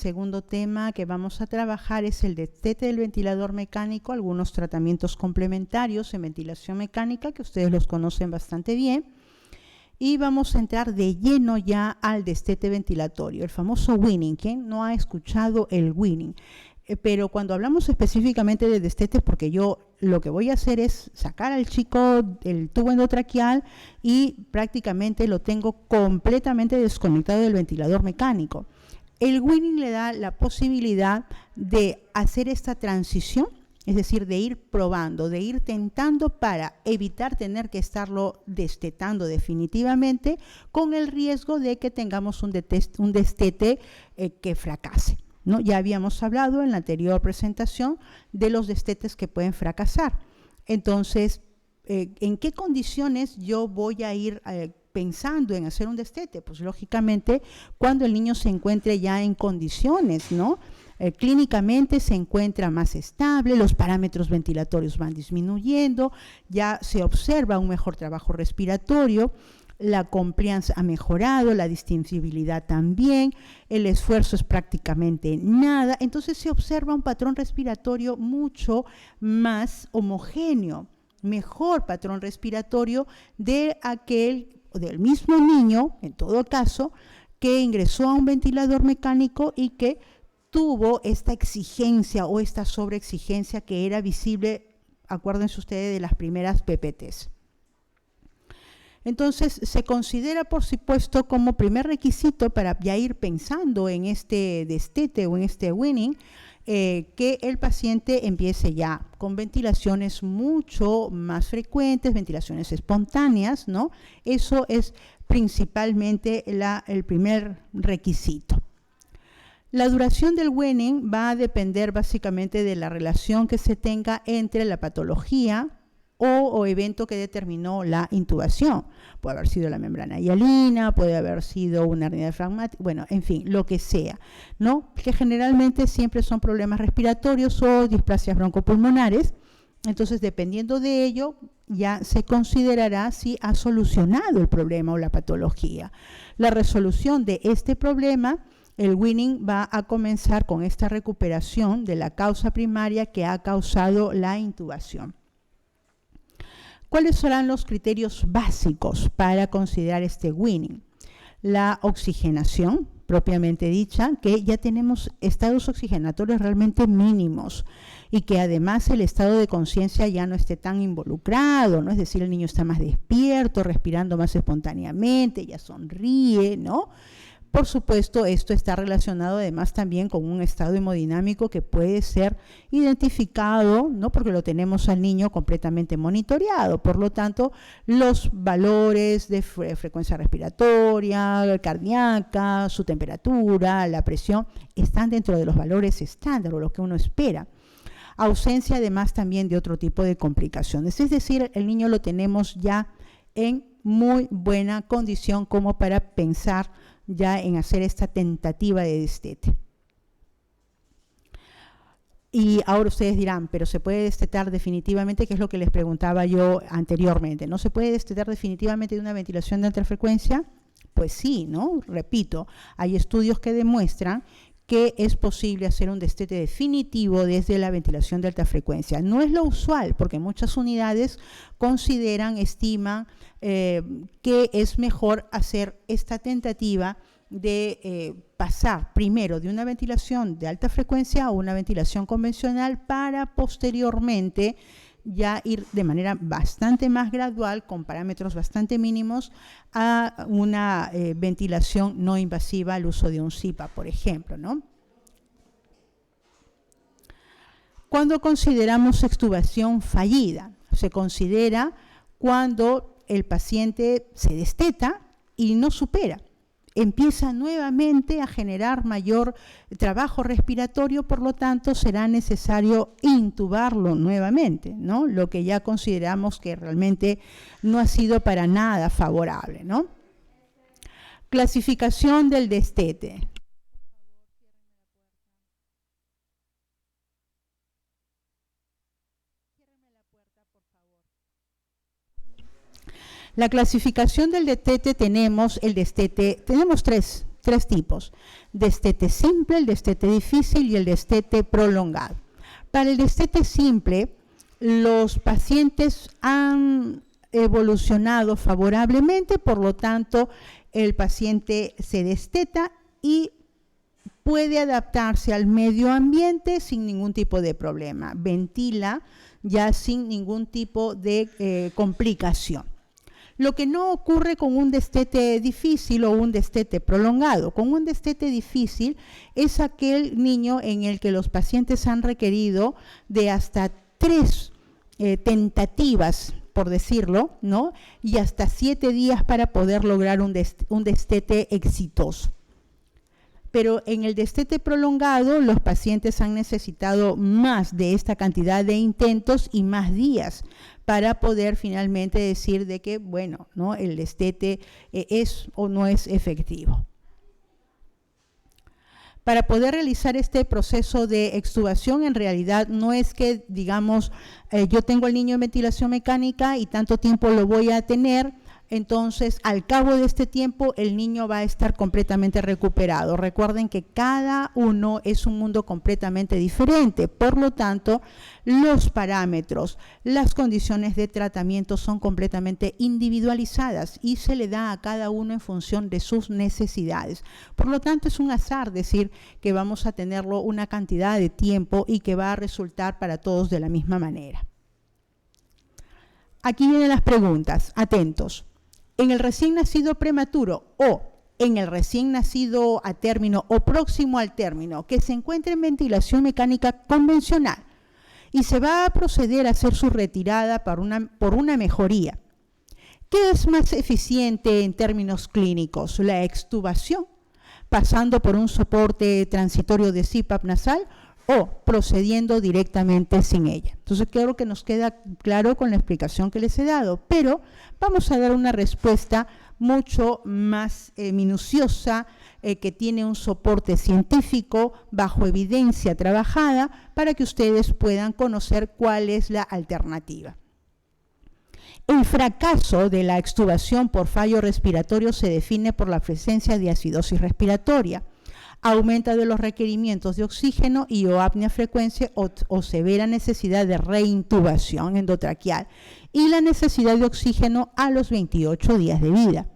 segundo tema que vamos a trabajar es el destete del ventilador mecánico, algunos tratamientos complementarios en ventilación mecánica que ustedes los conocen bastante bien. Y vamos a entrar de lleno ya al destete ventilatorio, el famoso weaning. ¿Quién no ha escuchado el weaning? Pero cuando hablamos específicamente de destetes, porque yo lo que voy a hacer es sacar al chico el tubo endotraqueal y prácticamente lo tengo completamente desconectado del ventilador mecánico. El weaning le da la posibilidad de hacer esta transición, es decir, de ir probando, de ir tentando para evitar tener que estarlo destetando definitivamente, con el riesgo de que tengamos un destete que fracase, ¿no? Ya habíamos hablado en la anterior presentación de los destetes que pueden fracasar. Entonces, ¿en qué condiciones yo voy a ir pensando en hacer un destete? Pues lógicamente cuando el niño se encuentre ya en condiciones, ¿no? Clínicamente se encuentra más estable, los parámetros ventilatorios van disminuyendo, ya se observa un mejor trabajo respiratorio, la compliance ha mejorado, la distintibilidad también, el esfuerzo es prácticamente nada, entonces se observa un patrón respiratorio mucho más homogéneo, mejor patrón respiratorio de aquel, del mismo niño, en todo caso, que ingresó a un ventilador mecánico y que tuvo esta exigencia o esta sobreexigencia que era visible, acuérdense ustedes de las primeras PPTs. Entonces, se considera, por supuesto, como primer requisito para ya ir pensando en este destete o en este weaning, que el paciente empiece ya con ventilaciones mucho más frecuentes, ventilaciones espontáneas, ¿no? Eso es principalmente el primer requisito. La duración del weaning va a depender básicamente de la relación que se tenga entre la patología o evento que determinó la intubación. Puede haber sido la membrana hialina, puede haber sido una hernia diafragmática, bueno, en fin, lo que sea, ¿no? Que generalmente siempre son problemas respiratorios o displasias broncopulmonares. Entonces, dependiendo de ello, ya se considerará si ha solucionado el problema o la patología. La resolución de este problema, el weaning va a comenzar con esta recuperación de la causa primaria que ha causado la intubación. ¿Cuáles serán los criterios básicos para considerar este weaning? La oxigenación, propiamente dicha, que ya tenemos estados oxigenatorios realmente mínimos y que además el estado de conciencia ya no esté tan involucrado, ¿no? Es decir, el niño está más despierto, respirando más espontáneamente, ya sonríe, ¿no? Por supuesto, esto está relacionado además también con un estado hemodinámico que puede ser identificado, ¿no? Porque lo tenemos al niño completamente monitoreado. Por lo tanto, los valores de frecuencia respiratoria, cardíaca, su temperatura, la presión, están dentro de los valores estándar o lo que uno espera. Ausencia además también de otro tipo de complicaciones. Es decir, el niño lo tenemos ya en muy buena condición como para pensar ya en hacer esta tentativa de destete. Y ahora ustedes dirán, pero ¿se puede destetar definitivamente? Que es lo que les preguntaba yo anteriormente. ¿No se puede destetar definitivamente de una ventilación de alta frecuencia? Pues sí, ¿no? Repito, hay estudios que demuestran que es posible hacer un destete definitivo desde la ventilación de alta frecuencia. No es lo usual, porque muchas unidades estiman que es mejor hacer esta tentativa de pasar primero de una ventilación de alta frecuencia a una ventilación convencional para posteriormente ya ir de manera bastante más gradual, con parámetros bastante mínimos, a una ventilación no invasiva al uso de un CPAP, por ejemplo, ¿no? Cuando consideramos extubación fallida, se considera cuando el paciente se desteta y no supera. Empieza nuevamente a generar mayor trabajo respiratorio, por lo tanto será necesario intubarlo nuevamente, ¿no? Lo que ya consideramos que realmente no ha sido para nada favorable, ¿no? Clasificación del destete. La clasificación del destete tenemos tres tres tipos: destete simple, el destete difícil y el destete prolongado. Para el destete simple, los pacientes han evolucionado favorablemente, por lo tanto, el paciente se desteta y puede adaptarse al medio ambiente sin ningún tipo de problema, ventila ya sin ningún tipo de complicación. Lo que no ocurre con un destete difícil o un destete prolongado. Con un destete difícil es aquel niño en el que los pacientes han requerido de hasta 3 tentativas, por decirlo, ¿no? Y hasta 7 días para poder lograr un destete exitoso. Pero en el destete prolongado, los pacientes han necesitado más de esta cantidad de intentos y más días para poder finalmente decir de que, bueno, ¿no?, el destete es o no es efectivo. Para poder realizar este proceso de extubación, en realidad no es que, digamos, yo tengo al niño en ventilación mecánica y tanto tiempo lo voy a tener, entonces al cabo de este tiempo el niño va a estar completamente recuperado. Recuerden que cada uno es un mundo completamente diferente, por lo tanto, los parámetros, las condiciones de tratamiento son completamente individualizadas y se le da a cada uno en función de sus necesidades. Por lo tanto, es un azar decir que vamos a tenerlo una cantidad de tiempo y que va a resultar para todos de la misma manera. Aquí vienen las preguntas, atentos. En el recién nacido prematuro o en el recién nacido a término o próximo al término que se encuentra en ventilación mecánica convencional y se va a proceder a hacer su retirada por una mejoría, ¿qué es más eficiente en términos clínicos? ¿La extubación, pasando por un soporte transitorio de CPAP nasal, o procediendo directamente sin ella? Entonces, creo que nos queda claro con la explicación que les he dado, pero vamos a dar una respuesta mucho más minuciosa, que tiene un soporte científico bajo evidencia trabajada para que ustedes puedan conocer cuál es la alternativa. El fracaso de la extubación por fallo respiratorio se define por la presencia de acidosis respiratoria, aumento de los requerimientos de oxígeno y o apnea frecuencia o severa necesidad de reintubación endotraqueal y la necesidad de oxígeno a los 28 días de vida.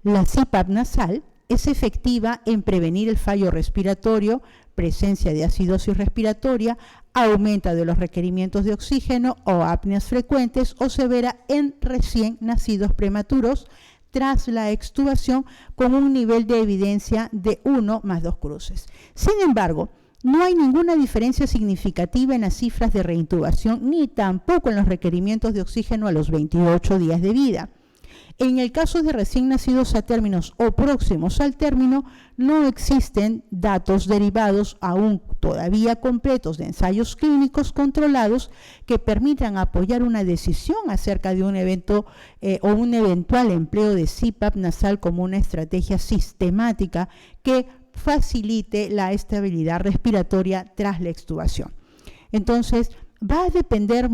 La CPAP nasal es efectiva en prevenir el fallo respiratorio, presencia de acidosis respiratoria, aumento de los requerimientos de oxígeno o apneas frecuentes o severa en recién nacidos prematuros, tras la extubación con un nivel de evidencia de 1 más 2 cruces. Sin embargo, no hay ninguna diferencia significativa en las cifras de reintubación ni tampoco en los requerimientos de oxígeno a los 28 días de vida. En el caso de recién nacidos a términos o próximos al término, no existen datos derivados aún todavía completos de ensayos clínicos controlados que permitan apoyar una decisión acerca de un evento o un eventual empleo de CPAP nasal como una estrategia sistemática que facilite la estabilidad respiratoria tras la extubación. Entonces, va a depender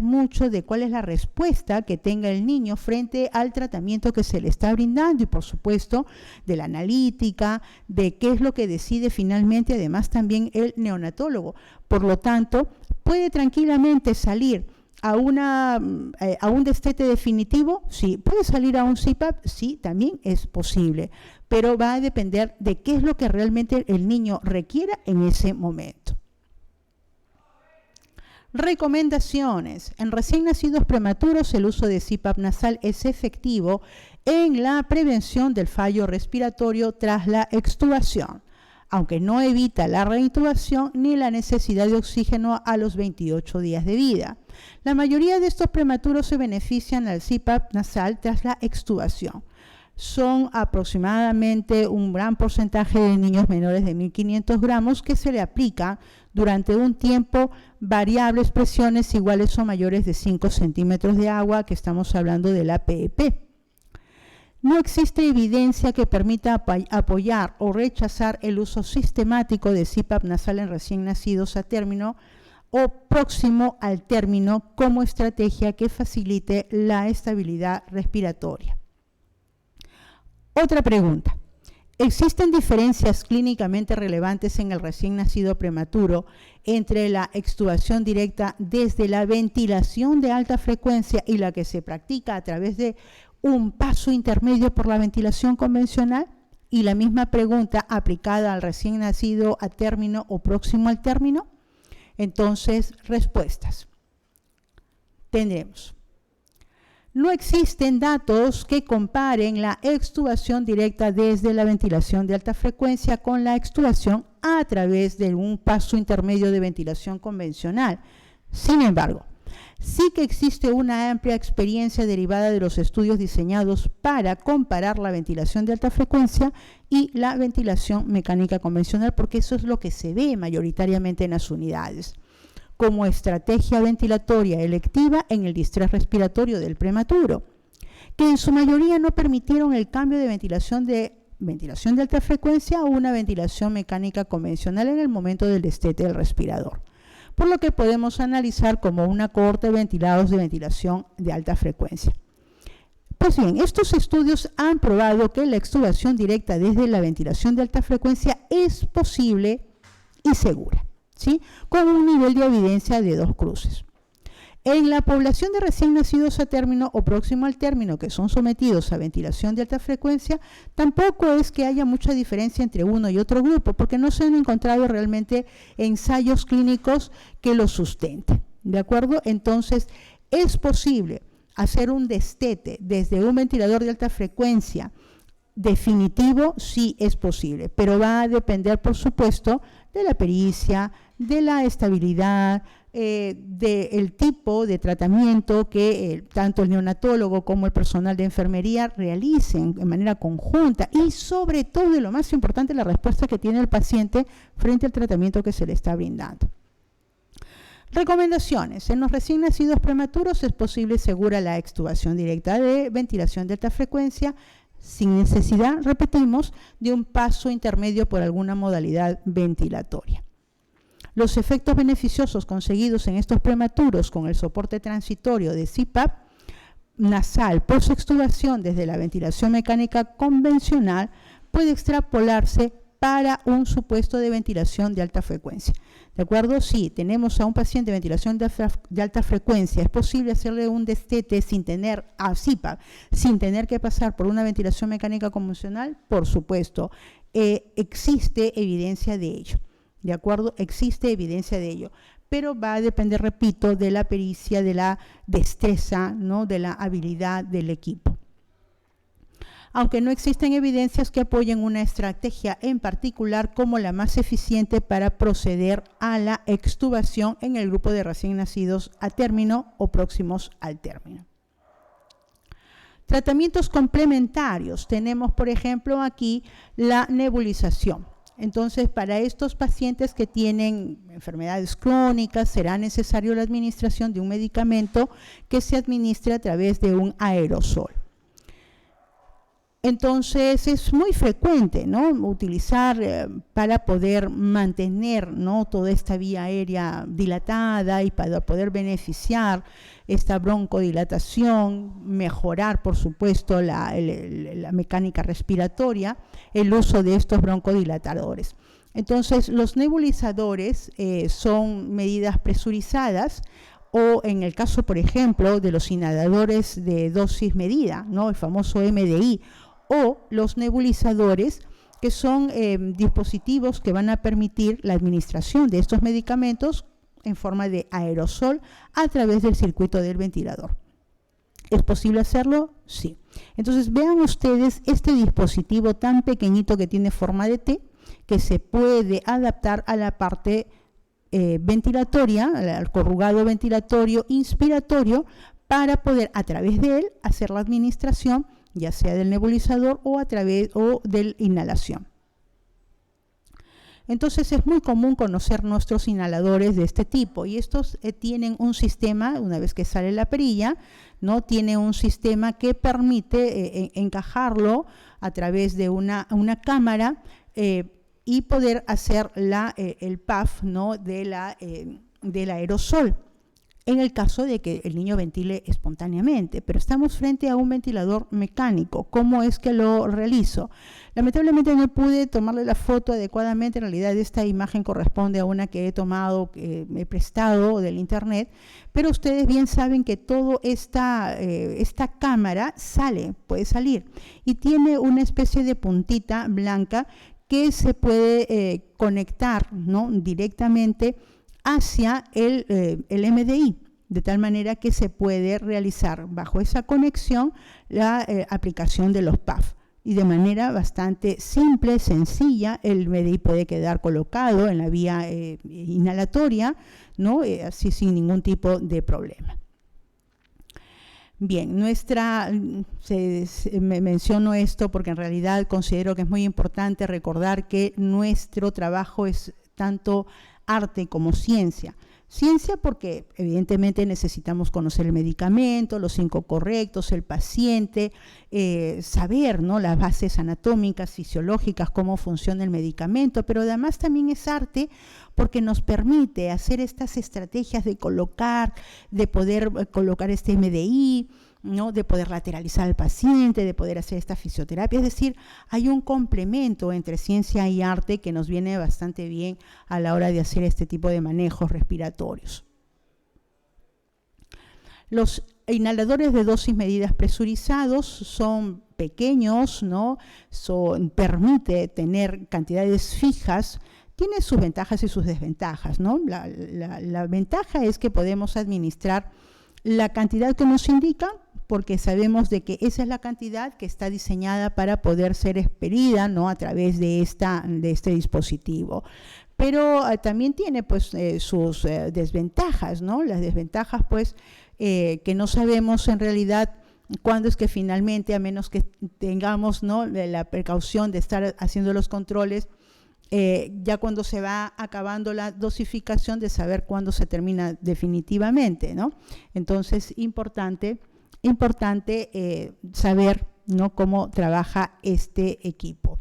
mucho de cuál es la respuesta que tenga el niño frente al tratamiento que se le está brindando y, por supuesto, de la analítica, de qué es lo que decide finalmente, además también el neonatólogo. Por lo tanto, puede tranquilamente salir a un destete definitivo, sí. Puede salir a un CPAP, sí, también es posible, pero va a depender de qué es lo que realmente el niño requiera en ese momento. Recomendaciones. En recién nacidos prematuros, el uso de CPAP nasal es efectivo en la prevención del fallo respiratorio tras la extubación, aunque no evita la reintubación ni la necesidad de oxígeno a los 28 días de vida. La mayoría de estos prematuros se benefician al CPAP nasal tras la extubación. Son aproximadamente un gran porcentaje de niños menores de 1.500 gramos que se le aplica durante un tiempo variables presiones iguales o mayores de 5 centímetros de agua, que estamos hablando de la PEP. No existe evidencia que permita apoyar o rechazar el uso sistemático de CPAP nasal en recién nacidos a término o próximo al término como estrategia que facilite la estabilidad respiratoria. Otra pregunta. Existen diferencias clínicamente relevantes en el recién nacido prematuro entre la extubación directa desde la ventilación de alta frecuencia y la que se practica a través de un paso intermedio por la ventilación convencional, y la misma pregunta aplicada al recién nacido a término o próximo al término. Entonces, respuestas. Tendremos: no existen datos que comparen la extubación directa desde la ventilación de alta frecuencia con la extubación a través de un paso intermedio de ventilación convencional. Sin embargo, sí que existe una amplia experiencia derivada de los estudios diseñados para comparar la ventilación de alta frecuencia y la ventilación mecánica convencional, porque eso es lo que se ve mayoritariamente en las unidades, como estrategia ventilatoria electiva en el distrés respiratorio del prematuro, que en su mayoría no permitieron el cambio de ventilación de alta frecuencia a una ventilación mecánica convencional en el momento del destete del respirador, por lo que podemos analizar como una cohorte de ventilados de ventilación de alta frecuencia. Pues bien, estos estudios han probado que la extubación directa desde la ventilación de alta frecuencia es posible y segura, ¿sí?, con un nivel de evidencia de 2 cruces. En la población de recién nacidos a término o próximo al término que son sometidos a ventilación de alta frecuencia, tampoco es que haya mucha diferencia entre uno y otro grupo, porque no se han encontrado realmente ensayos clínicos que lo sustenten, ¿de acuerdo? Entonces, es posible hacer un destete desde un ventilador de alta frecuencia definitivo, sí es posible, pero va a depender, por supuesto, de la pericia, de la estabilidad, del tipo de tratamiento que tanto el neonatólogo como el personal de enfermería realicen de manera conjunta, y sobre todo, y lo más importante, la respuesta que tiene el paciente frente al tratamiento que se le está brindando. Recomendaciones. En los recién nacidos prematuros es posible y segura la extubación directa de ventilación de alta frecuencia sin necesidad, repetimos, de un paso intermedio por alguna modalidad ventilatoria. Los efectos beneficiosos conseguidos en estos prematuros con el soporte transitorio de CPAP nasal post-extubación desde la ventilación mecánica convencional puede extrapolarse para un supuesto de ventilación de alta frecuencia. ¿De acuerdo? Si tenemos a un paciente de ventilación de alta frecuencia, es posible hacerle un destete sin tener a CPAP, sin tener que pasar por una ventilación mecánica convencional. Por supuesto, existe evidencia de ello. ¿De acuerdo? Existe evidencia de ello, pero va a depender, repito, de la pericia, de la destreza, ¿no?, de la habilidad del equipo. Aunque no existen evidencias que apoyen una estrategia en particular como la más eficiente para proceder a la extubación en el grupo de recién nacidos a término o próximos al término. Tratamientos complementarios. Tenemos, por ejemplo, aquí la nebulización. Entonces, para estos pacientes que tienen enfermedades crónicas, será necesario la administración de un medicamento que se administre a través de un aerosol. Entonces, es muy frecuente, ¿no?, utilizar para poder mantener, ¿no?, toda esta vía aérea dilatada y para poder beneficiar esta broncodilatación, mejorar, por supuesto, la mecánica respiratoria, el uso de estos broncodilatadores. Entonces, los nebulizadores son medidas presurizadas, o en el caso, por ejemplo, de los inhaladores de dosis medida, ¿no?, el famoso MDI, o los nebulizadores, que son dispositivos que van a permitir la administración de estos medicamentos en forma de aerosol a través del circuito del ventilador. ¿Es posible hacerlo? Sí. Entonces, vean ustedes este dispositivo tan pequeñito que tiene forma de T, que se puede adaptar a la parte ventilatoria, al corrugado ventilatorio inspiratorio, para poder a través de él hacer la administración, ya sea del nebulizador o a través de inhalación. Entonces, es muy común conocer nuestros inhaladores de este tipo, y estos tienen un sistema, una vez que sale la perilla, ¿no?, tiene un sistema que permite encajarlo a través de una cámara y poder hacer el puff, ¿no?, del aerosol. en el caso de que el niño ventile espontáneamente. Pero estamos frente a un ventilador mecánico. ¿Cómo es que lo realizo? Lamentablemente no pude tomarle la foto adecuadamente. En realidad esta imagen corresponde a una que he tomado, que he prestado del internet, pero ustedes bien saben que toda esta cámara puede salir, y tiene una especie de puntita blanca que se puede conectar, ¿no?, directamente hacia el MDI, de tal manera que se puede realizar bajo esa conexión la aplicación de los PAF. Y de manera bastante simple, sencilla, el MDI puede quedar colocado en la vía inhalatoria, ¿no?, así sin ningún tipo de problema. Bien, me menciono esto porque en realidad considero que es muy importante recordar que nuestro trabajo es tanto arte como ciencia. Ciencia porque evidentemente necesitamos conocer el medicamento, los 5 correctos, el paciente, saber, ¿no?, las bases anatómicas, fisiológicas, cómo funciona el medicamento, pero además también es arte porque nos permite hacer estas estrategias de poder colocar este MDI, ¿no?, de poder lateralizar al paciente, de poder hacer esta fisioterapia. Es decir, hay un complemento entre ciencia y arte que nos viene bastante bien a la hora de hacer este tipo de manejos respiratorios. Los inhaladores de dosis medidas presurizados son pequeños, ¿no? Permite tener cantidades fijas. Tiene sus ventajas y sus desventajas, ¿no? La ventaja es que podemos administrar la cantidad que nos indica, porque sabemos de que esa es la cantidad que está diseñada para poder ser expelida, ¿no?, a través de este dispositivo. Pero también tiene pues sus desventajas, ¿no? Las desventajas pues que no sabemos en realidad cuándo es que finalmente, a menos que tengamos, ¿no?, la precaución de estar haciendo los controles, ya cuando se va acabando la dosificación, de saber cuándo se termina definitivamente, ¿no? Entonces, importante saber, ¿no?, cómo trabaja este equipo.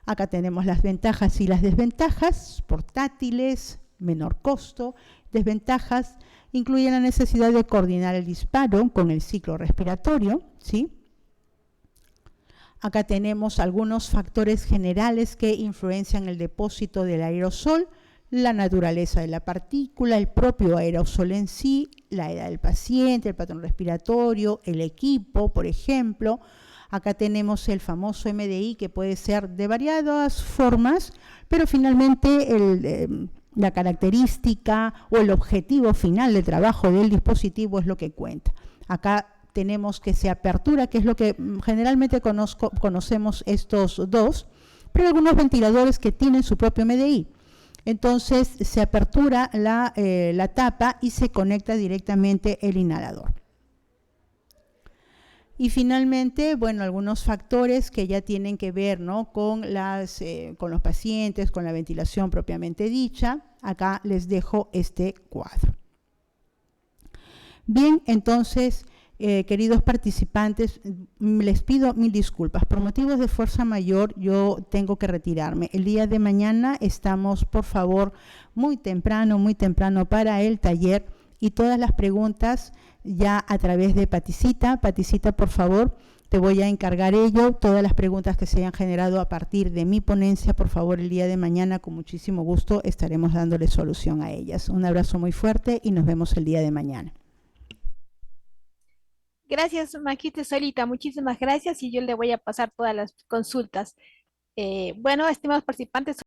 Acá tenemos las ventajas y las desventajas: portátiles, menor costo. Desventajas incluyen la necesidad de coordinar el disparo con el ciclo respiratorio, ¿sí? Acá tenemos algunos factores generales que influencian el depósito del aerosol: la naturaleza de la partícula, el propio aerosol en sí, la edad del paciente, el patrón respiratorio, el equipo, por ejemplo. Acá tenemos el famoso MDI, que puede ser de variadas formas, pero finalmente la característica o el objetivo final de trabajo del dispositivo es lo que cuenta. Acá tenemos que se apertura, que es lo que generalmente conocemos estos dos, pero hay algunos ventiladores que tienen su propio MDI. Entonces se apertura la tapa y se conecta directamente el inhalador. Y finalmente, bueno, algunos factores que ya tienen que ver, ¿no?, con los pacientes, con la ventilación propiamente dicha. Acá les dejo este cuadro. Bien, entonces, queridos participantes, les pido mil disculpas. Por motivos de fuerza mayor, yo tengo que retirarme. El día de mañana estamos, por favor, muy temprano para el taller, y todas las preguntas ya a través de Paticita. Paticita, por favor, te voy a encargar ello. Todas las preguntas que se hayan generado a partir de mi ponencia, por favor, el día de mañana, con muchísimo gusto, estaremos dándole solución a ellas. Un abrazo muy fuerte y nos vemos el día de mañana. Gracias, Maquita Solita, muchísimas gracias, y yo le voy a pasar todas las consultas. Bueno, estimados participantes,